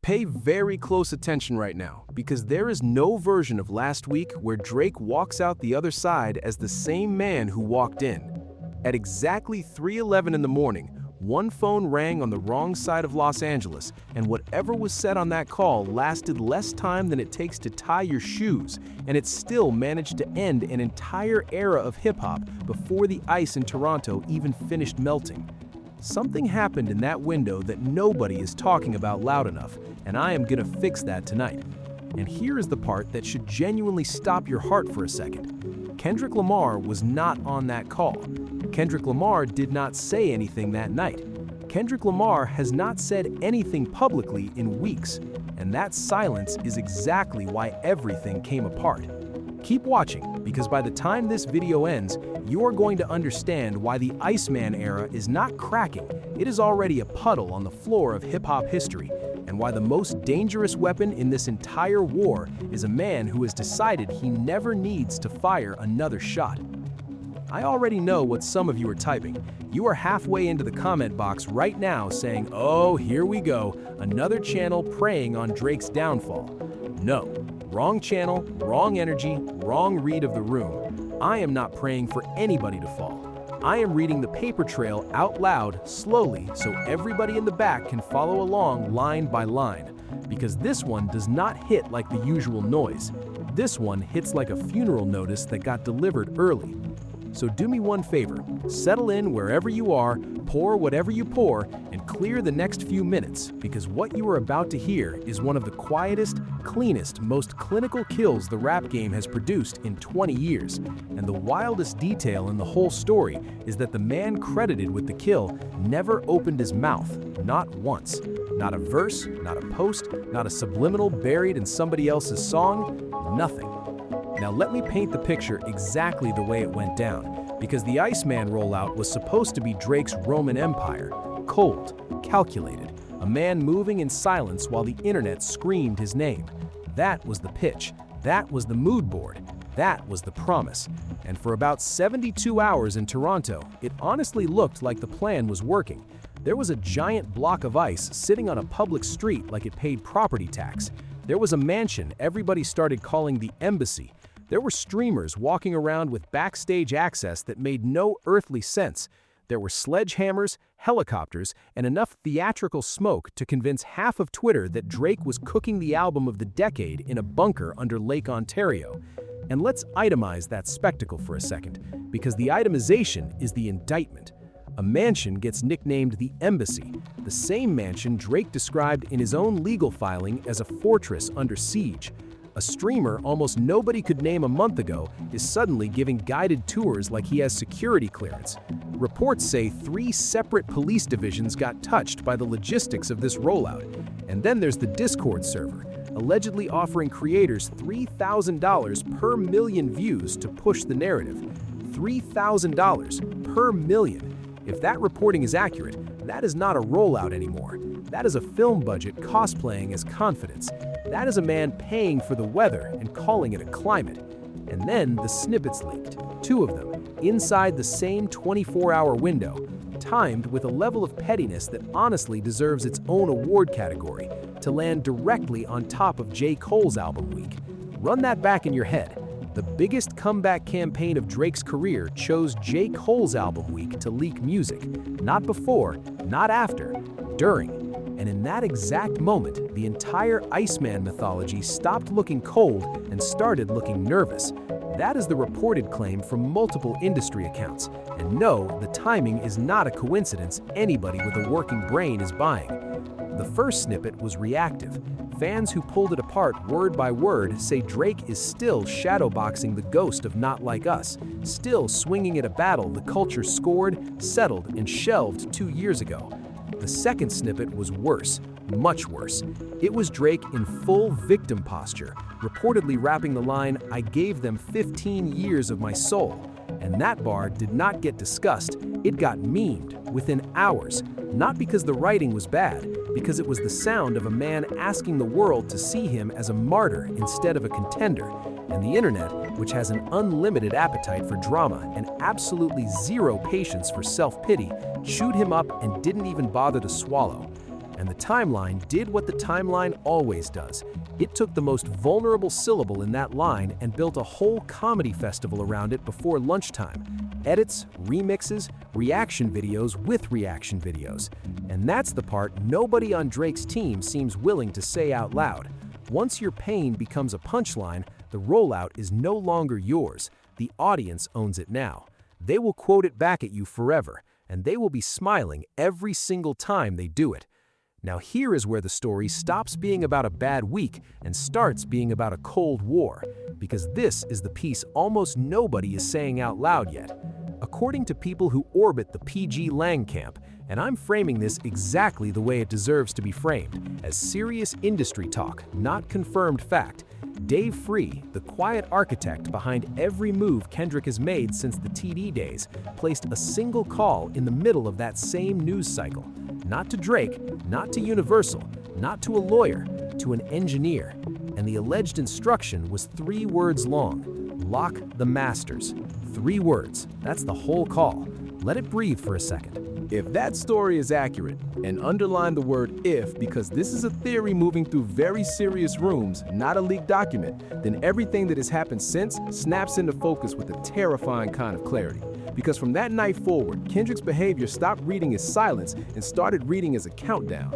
Pay very close attention right now, because there is no version of last week where Drake walks out the other side as the same man who walked in. At exactly 3:11 in the morning, one phone rang on the wrong side of Los Angeles, and whatever was said on that call lasted less time than it takes to tie your shoes, and it still managed to end an entire era of hip-hop before the ice in Toronto even finished melting. Something happened in that window that nobody is talking about loud enough, and I am gonna fix that tonight. And here is the part that should genuinely stop your heart for a second. Kendrick Lamar was not on that call. Kendrick Lamar did not say anything that night. Kendrick Lamar has not said anything publicly in weeks, and that silence is exactly why everything came apart. Keep watching, because by the time this video ends, you are going to understand why the Iceman era is not cracking, it is already a puddle on the floor of hip-hop history, and why the most dangerous weapon in this entire war is a man who has decided he never needs to fire another shot. I already know what some of you are typing. You are halfway into the comment box right now saying, "Oh, here we go, another channel preying on Drake's downfall." No, wrong channel, wrong energy, wrong read of the room. I am not praying for anybody to fall. I am reading the paper trail out loud, slowly, so everybody in the back can follow along line by line. Because this one does not hit like the usual noise. This one hits like a funeral notice that got delivered early. So do me one favor, settle in wherever you are, pour whatever you pour, and clear the next few minutes, because what you are about to hear is one of the quietest, cleanest, most clinical kills the rap game has produced in 20 years. And the wildest detail in the whole story is that the man credited with the kill never opened his mouth, not once. Not a verse, not a post, not a subliminal buried in somebody else's song, nothing. Now let me paint the picture exactly the way it went down, because the Iceman rollout was supposed to be Drake's Roman Empire, cold, calculated, a man moving in silence while the internet screamed his name. That was the pitch, that was the mood board, that was the promise. And for about 72 hours in Toronto, it honestly looked like the plan was working. There was a giant block of ice sitting on a public street like it paid property tax. There was a mansion everybody started calling the Embassy. There were streamers walking around with backstage access that made no earthly sense. There were sledgehammers, helicopters, and enough theatrical smoke to convince half of Twitter that Drake was cooking the album of the decade in a bunker under Lake Ontario. And let's itemize that spectacle for a second, because the itemization is the indictment. A mansion gets nicknamed the Embassy, the same mansion Drake described in his own legal filing as a fortress under siege. A streamer almost nobody could name a month ago is suddenly giving guided tours like he has security clearance. Reports say 3 separate police divisions got touched by the logistics of this rollout. And then there's the Discord server, allegedly offering creators $3,000 per million views to push the narrative. $3,000 per million. If that reporting is accurate, that is not a rollout anymore. That is a film budget cosplaying as confidence. That is a man paying for the weather and calling it a climate. And then the snippets leaked, 2 of them, inside the same 24-hour window, timed with a level of pettiness that honestly deserves its own award category, to land directly on top of J. Cole's album week. Run that back in your head. The biggest comeback campaign of Drake's career chose J. Cole's album week to leak music. Not before, not after, during. And in that exact moment, the entire Iceman mythology stopped looking cold and started looking nervous. That is the reported claim from multiple industry accounts. And no, the timing is not a coincidence anybody with a working brain is buying. The first snippet was reactive. Fans who pulled it apart word by word say Drake is still shadowboxing the ghost of Not Like Us, still swinging at a battle the culture scored, settled, and shelved 2 years ago. The second snippet was worse, much worse. It was Drake in full victim posture, reportedly rapping the line, "I gave them 15 years of my soul." And that bar did not get discussed, it got memed within hours. Not because the writing was bad, because it was the sound of a man asking the world to see him as a martyr instead of a contender. And the internet, which has an unlimited appetite for drama and absolutely zero patience for self-pity, chewed him up and didn't even bother to swallow. And the timeline did what the timeline always does. It took the most vulnerable syllable in that line and built a whole comedy festival around it before lunchtime. Edits, remixes, reaction videos with reaction videos. And that's the part nobody on Drake's team seems willing to say out loud. Once your pain becomes a punchline, the rollout is no longer yours. The audience owns it now. They will quote it back at you forever, and they will be smiling every single time they do it. Now here is where the story stops being about a bad week and starts being about a Cold War, because this is the piece almost nobody is saying out loud yet. According to people who orbit the PG Lang camp, and I'm framing this exactly the way it deserves to be framed, as serious industry talk, not confirmed fact, Dave Free, the quiet architect behind every move Kendrick has made since the TD days, placed a single call in the middle of that same news cycle. Not to Drake, not to Universal, not to a lawyer, to an engineer. And the alleged instruction was 3 words long: lock the masters. 3 words. That's the whole call. Let it breathe for a second. If that story is accurate, and underline the word if because this is a theory moving through very serious rooms, not a leaked document, then everything that has happened since snaps into focus with a terrifying kind of clarity. Because from that night forward, Kendrick's behavior stopped reading as silence and started reading as a countdown.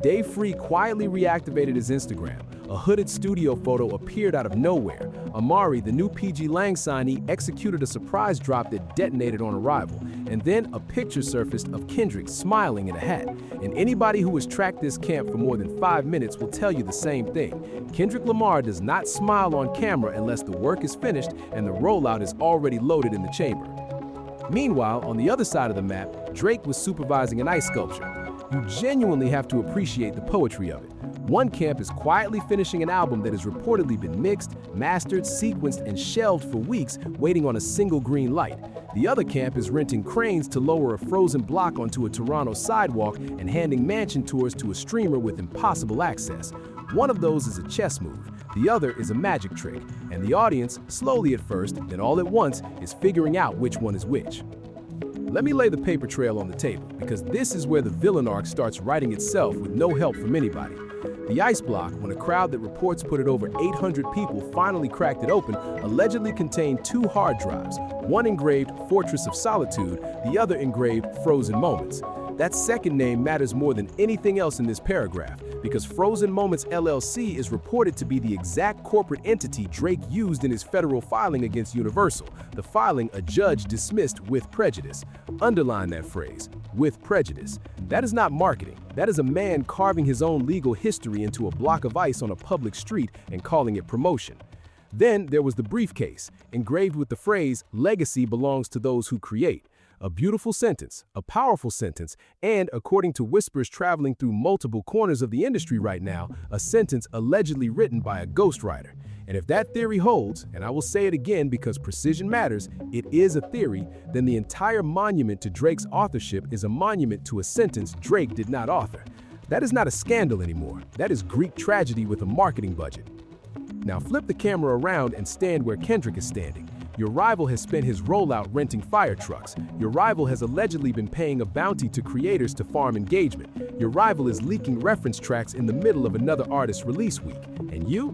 Dave Free quietly reactivated his Instagram. A hooded studio photo appeared out of nowhere. Amari, the new PG Lang signee, executed a surprise drop that detonated on arrival. And then a picture surfaced of Kendrick smiling in a hat. And anybody who has tracked this camp for more than 5 minutes will tell you the same thing. Kendrick Lamar does not smile on camera unless the work is finished and the rollout is already loaded in the chamber. Meanwhile, on the other side of the map, Drake was supervising an ice sculpture. You genuinely have to appreciate the poetry of it. One camp is quietly finishing an album that has reportedly been mixed, mastered, sequenced, and shelved for weeks, waiting on a single green light. The other camp is renting cranes to lower a frozen block onto a Toronto sidewalk and handing mansion tours to a streamer with impossible access. One of those is a chess move. The other is a magic trick, and the audience, slowly at first, then all at once, is figuring out which one is which. Let me lay the paper trail on the table, because this is where the villain arc starts writing itself with no help from anybody. The ice block, when a crowd that reports put it over 800 people finally cracked it open, allegedly contained 2 hard drives, one engraved Fortress of Solitude, the other engraved Frozen Moments. That second name matters more than anything else in this paragraph, because Frozen Moments LLC is reported to be the exact corporate entity Drake used in his federal filing against Universal, the filing a judge dismissed with prejudice. Underline that phrase, with prejudice. That is not marketing. That is a man carving his own legal history into a block of ice on a public street and calling it promotion. Then there was the briefcase, engraved with the phrase, "Legacy belongs to those who create." A beautiful sentence, a powerful sentence, and according to whispers traveling through multiple corners of the industry right now, a sentence allegedly written by a ghostwriter. And if that theory holds, and I will say it again because precision matters, it is a theory, then the entire monument to Drake's authorship is a monument to a sentence Drake did not author. That is not a scandal anymore. That is Greek tragedy with a marketing budget. Now flip the camera around and stand where Kendrick is standing. Your rival has spent his rollout renting fire trucks. Your rival has allegedly been paying a bounty to creators to farm engagement. Your rival is leaking reference tracks in the middle of another artist's release week. And you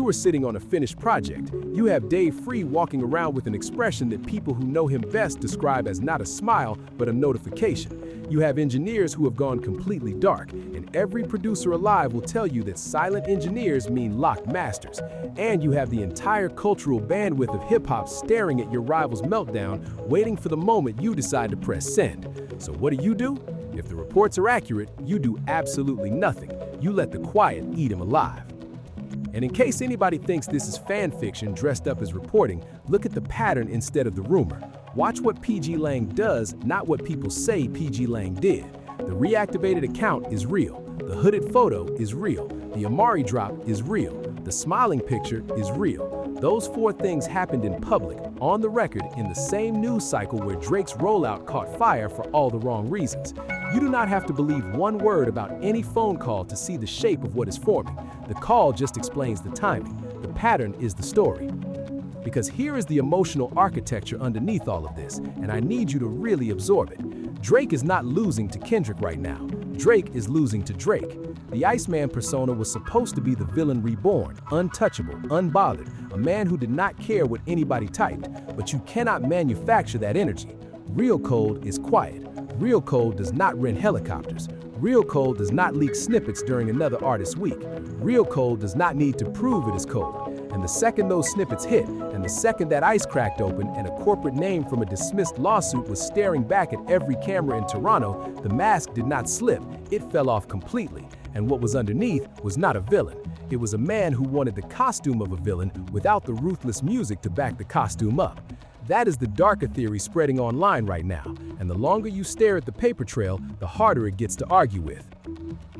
are sitting on a finished project. You have Dave Free walking around with an expression that people who know him best describe as not a smile, but a notification. You have engineers who have gone completely dark, and every producer alive will tell you that silent engineers mean locked masters. And you have the entire cultural bandwidth of hip-hop staring at your rival's meltdown, waiting for the moment you decide to press send. So what do? If the reports are accurate, you do absolutely nothing. You let the quiet eat him alive. And in case anybody thinks this is fan fiction dressed up as reporting, look at the pattern instead of the rumor. Watch what PG Lang does, not what people say PG Lang did. The reactivated account is real. The hooded photo is real. The Amari drop is real. The smiling picture is real. Those 4 things happened in public, on the record, in the same news cycle where Drake's rollout caught fire for all the wrong reasons. You do not have to believe one word about any phone call to see the shape of what is forming. The call just explains the timing. The pattern is the story. Because here is the emotional architecture underneath all of this, and I need you to really absorb it. Drake is not losing to Kendrick right now. Drake is losing to Drake. The Iceman persona was supposed to be the villain reborn, untouchable, unbothered, a man who did not care what anybody typed, but you cannot manufacture that energy. Real Cold is quiet. Real Cold does not rent helicopters. Real Cold does not leak snippets during another artist's week. Real Cold does not need to prove it is cold. And the second those snippets hit, and the second that ice cracked open and a corporate name from a dismissed lawsuit was staring back at every camera in Toronto, the mask did not slip, it fell off completely. And what was underneath was not a villain. It was a man who wanted the costume of a villain without the ruthless music to back the costume up. That is the darker theory spreading online right now, and the longer you stare at the paper trail, the harder it gets to argue with.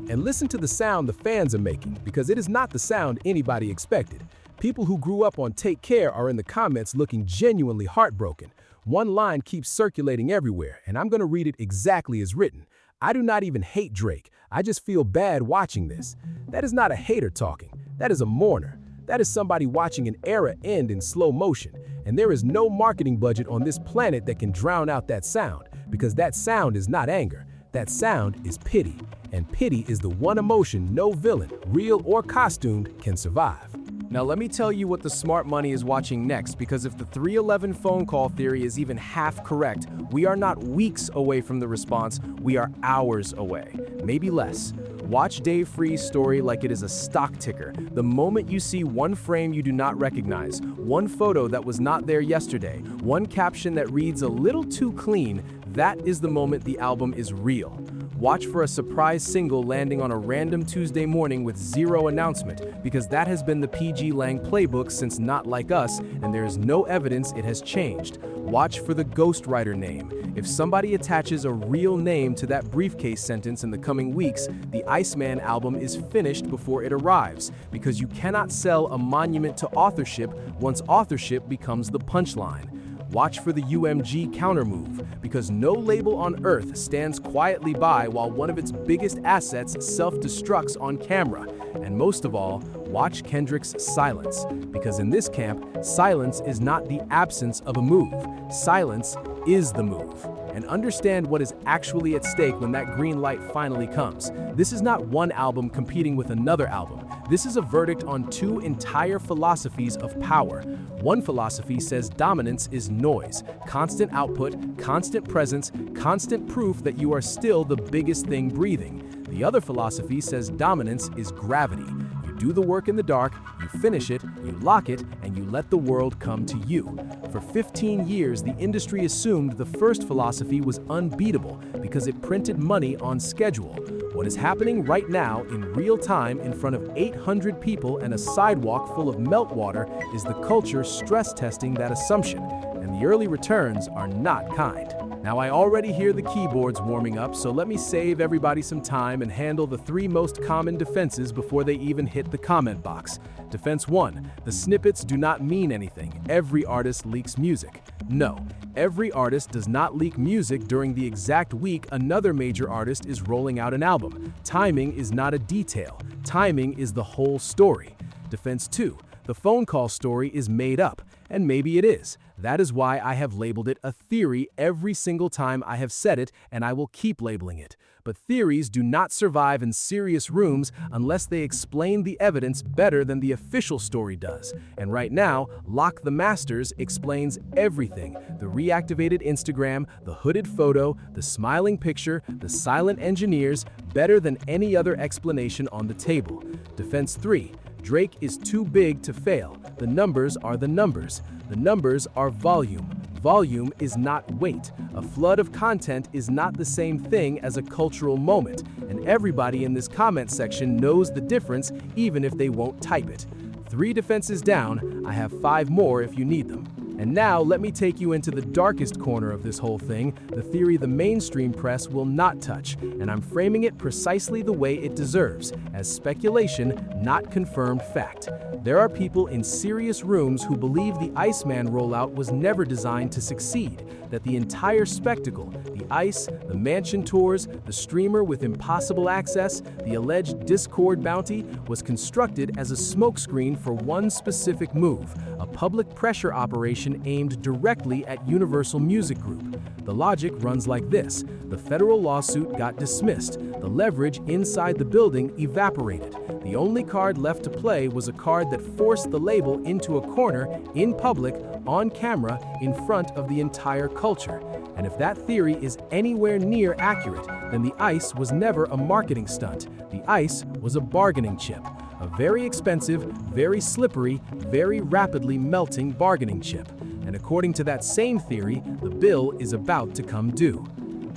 And listen to the sound the fans are making, because it is not the sound anybody expected. People who grew up on Take Care are in the comments looking genuinely heartbroken. One line keeps circulating everywhere, and I'm going to read it exactly as written. I do not even hate Drake. I just feel bad watching this. That is not a hater talking. That is a mourner. That is somebody watching an era end in slow motion. And there is no marketing budget on this planet that can drown out that sound, because that sound is not anger. That sound is pity. And pity is the one emotion no villain, real or costumed, can survive. Now let me tell you what the smart money is watching next, because if the 311 phone call theory is even half correct, we are not weeks away from the response, we are hours away, maybe less. Watch Dave Free's story like it is a stock ticker. The moment you see one frame you do not recognize, one photo that was not there yesterday, one caption that reads a little too clean, that is the moment the album is real. Watch for a surprise single landing on a random Tuesday morning with zero announcement, because that has been the PG Lang playbook since Not Like Us, and there is no evidence it has changed. Watch for the ghostwriter name. If somebody attaches a real name to that briefcase sentence in the coming weeks, the Iceman album is finished before it arrives, because you cannot sell a monument to authorship once authorship becomes the punchline. Watch for the UMG countermove, because no label on earth stands quietly by while one of its biggest assets self-destructs on camera. And most of all, watch Kendrick's silence, because in this camp, silence is not the absence of a move. Silence is the move. And understand what is actually at stake when that green light finally comes. This is not one album competing with another album. This is a verdict on two entire philosophies of power. One philosophy says dominance is noise, constant output, constant presence, constant proof that you are still the biggest thing breathing. The other philosophy says dominance is gravity. You do the work in the dark, you finish it, you lock it, and you let the world come to you. For 15 years, the industry assumed the first philosophy was unbeatable because it printed money on schedule. What is happening right now in real time in front of 800 people and a sidewalk full of meltwater is the culture stress testing that assumption, and the early returns are not kind. Now I already hear the keyboards warming up, so let me save everybody some time and handle the three most common defenses before they even hit the comment box. Defense 1, the snippets do not mean anything. Every artist leaks music. No, every artist does not leak music during the exact week another major artist is rolling out an album. Timing is not a detail. Timing is the whole story. Defense 2, the phone call story is made up, and maybe it is. That is why I have labeled it a theory every single time I have said it, and I will keep labeling it. But theories do not survive in serious rooms unless they explain the evidence better than the official story does. And right now, Lock the Masters explains everything. The reactivated Instagram, the hooded photo, the smiling picture, the silent engineers, better than any other explanation on the table. Defense 3. Drake is too big to fail. The numbers are the numbers. The numbers are volume. Volume is not weight. A flood of content is not the same thing as a cultural moment, and everybody in this comment section knows the difference even if they won't type it. 3 defenses down, I have 5 more if you need them. And now let me take you into the darkest corner of this whole thing, the theory the mainstream press will not touch, and I'm framing it precisely the way it deserves, as speculation, not confirmed fact. There are people in serious rooms who believe the Iceman rollout was never designed to succeed, that the entire spectacle, the ice, the mansion tours, the streamer with impossible access, the alleged Discord bounty, was constructed as a smokescreen for one specific move, a public pressure operation litigation aimed directly at Universal Music Group. The logic runs like this. The federal lawsuit got dismissed. The leverage inside the building evaporated. The only card left to play was a card that forced the label into a corner, in public, on camera, in front of the entire culture. And if that theory is anywhere near accurate, then the ice was never a marketing stunt. The ice was a bargaining chip. A very expensive, very slippery, very rapidly melting bargaining chip. And according to that same theory, the bill is about to come due.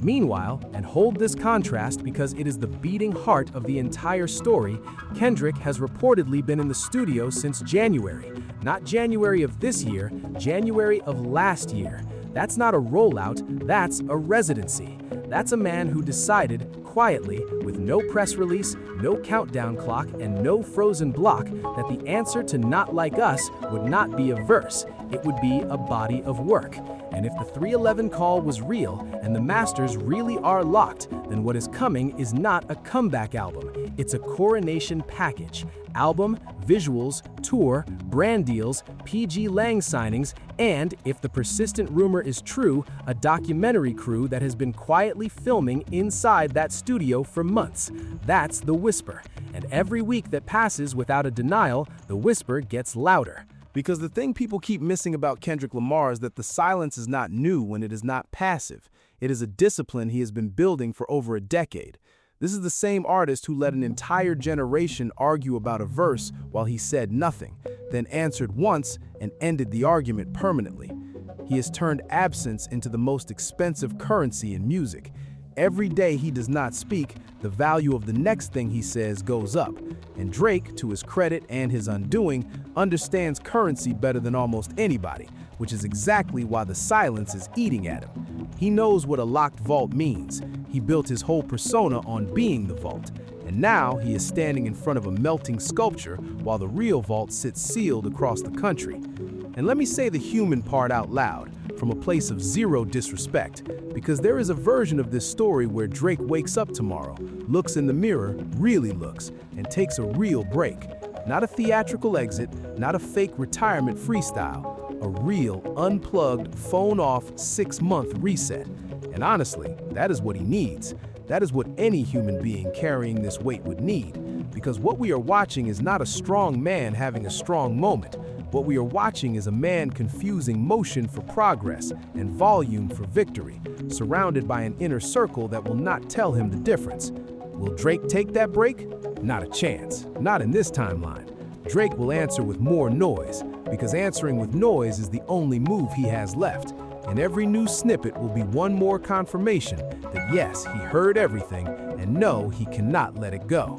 Meanwhile, and hold this contrast because it is the beating heart of the entire story, Kendrick has reportedly been in the studio since January. Not January of this year, January of last year. That's not a rollout, that's a residency. That's a man who decided, quietly, with no press release, no countdown clock, and no frozen block, that the answer to Not Like Us would not be a verse, it would be a body of work. And if the 311 call was real, and the masters really are locked, then what is coming is not a comeback album, it's a coronation package. Album, visuals, tour, brand deals, PG Lang signings, and, if the persistent rumor is true, a documentary crew that has been quietly filming inside that studio for months. That's the whisper. And every week that passes without a denial, the whisper gets louder. Because the thing people keep missing about Kendrick Lamar is that the silence is not new when it is not passive. It is a discipline he has been building for over a decade. This is the same artist who let an entire generation argue about a verse while he said nothing, then answered once and ended the argument permanently. He has turned absence into the most expensive currency in music. Every day he does not speak, the value of the next thing he says goes up. And Drake, to his credit and his undoing, understands currency better than almost anybody, which is exactly why the silence is eating at him. He knows what a locked vault means. He built his whole persona on being the vault. And now he is standing in front of a melting sculpture while the real vault sits sealed across the country. And let me say the human part out loud, from a place of zero disrespect, because there is a version of this story where Drake wakes up tomorrow, looks in the mirror, really looks, and takes a real break. Not a theatrical exit, not a fake retirement freestyle, a real, unplugged, phone-off 6-month reset. And honestly, that is what he needs. That is what any human being carrying this weight would need. Because what we are watching is not a strong man having a strong moment. What we are watching is a man confusing motion for progress and volume for victory, surrounded by an inner circle that will not tell him the difference. Will Drake take that break? Not a chance. Not in this timeline. Drake will answer with more noise, because answering with noise is the only move he has left. And every new snippet will be one more confirmation that yes, he heard everything, and no, he cannot let it go.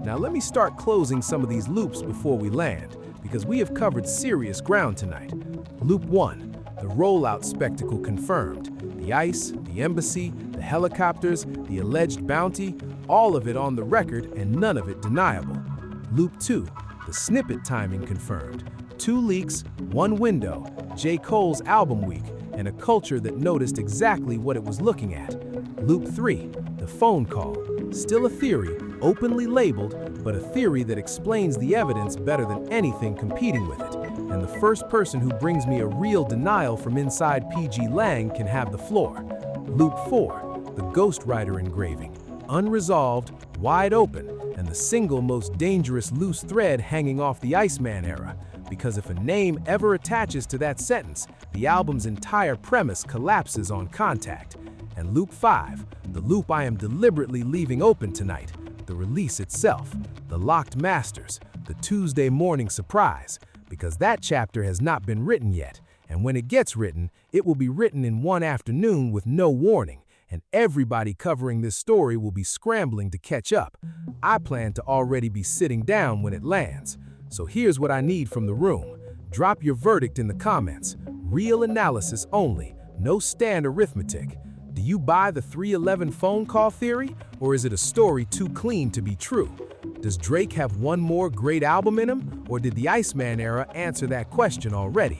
Now let me start closing some of these loops before we land, because we have covered serious ground tonight. Loop 1, the rollout spectacle confirmed. The ice, the embassy, the helicopters, the alleged bounty, all of it on the record and none of it deniable. Loop 2, the snippet timing confirmed. 2 leaks, 1 window, J. Cole's album week, and a culture that noticed exactly what it was looking at. Loop 3, the phone call. Still a theory, openly labeled, but a theory that explains the evidence better than anything competing with it. And the first person who brings me a real denial from inside PG Lang can have the floor. Loop 4, the ghostwriter engraving. Unresolved, wide open, and the single most dangerous loose thread hanging off the Iceman era. Because if a name ever attaches to that sentence, the album's entire premise collapses on contact. And Loop 5, the loop I am deliberately leaving open tonight, the release itself, the locked masters, the Tuesday morning surprise, because that chapter has not been written yet, and when it gets written, it will be written in one afternoon with no warning, and everybody covering this story will be scrambling to catch up. I plan to already be sitting down when it lands. So here's what I need from the room. Drop your verdict in the comments. Real analysis only, no stand arithmetic. Do you buy the 311 phone call theory, or is it a story too clean to be true? Does Drake have one more great album in him, or did the Iceman era answer that question already?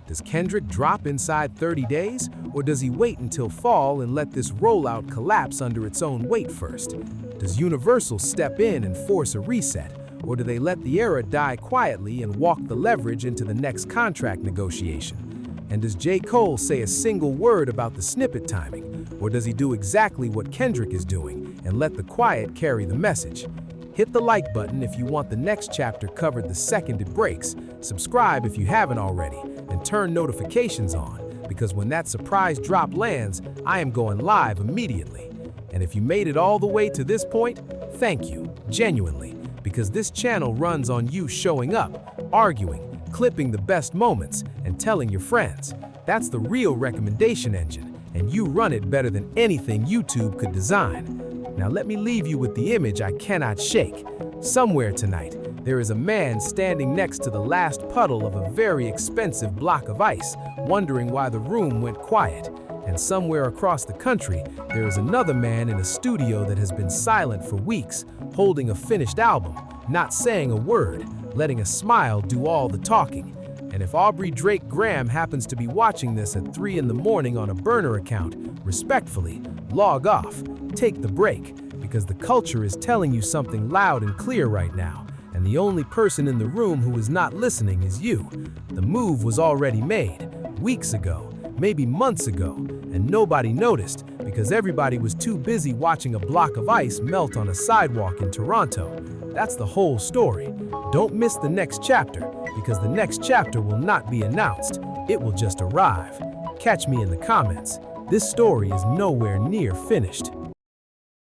Does Kendrick drop inside 30 days, or does he wait until fall and let this rollout collapse under its own weight first? Does Universal step in and force a reset, or do they let the era die quietly and walk the leverage into the next contract negotiation? And does J. Cole say a single word about the snippet timing? Or does he do exactly what Kendrick is doing and let the quiet carry the message? Hit the like button if you want the next chapter covered the second it breaks, subscribe if you haven't already, and turn notifications on, because when that surprise drop lands, I am going live immediately. And if you made it all the way to this point, thank you, genuinely, because this channel runs on you showing up, arguing, clipping the best moments, and telling your friends. That's the real recommendation engine, and you run it better than anything YouTube could design. Now let me leave you with the image I cannot shake. Somewhere tonight, there is a man standing next to the last puddle of a very expensive block of ice, wondering why the room went quiet. And somewhere across the country, there is another man in a studio that has been silent for weeks, holding a finished album, not saying a word, letting a smile do all the talking. And if Aubrey Drake Graham happens to be watching this at 3 in the morning on a burner account, respectfully, log off, take the break, because the culture is telling you something loud and clear right now, and the only person in the room who is not listening is you. The move was already made, weeks ago, maybe months ago, and nobody noticed because everybody was too busy watching a block of ice melt on a sidewalk in Toronto. That's the whole story. Don't miss the next chapter, because the next chapter will not be announced, it will just arrive. Catch me in the comments. This story is nowhere near finished.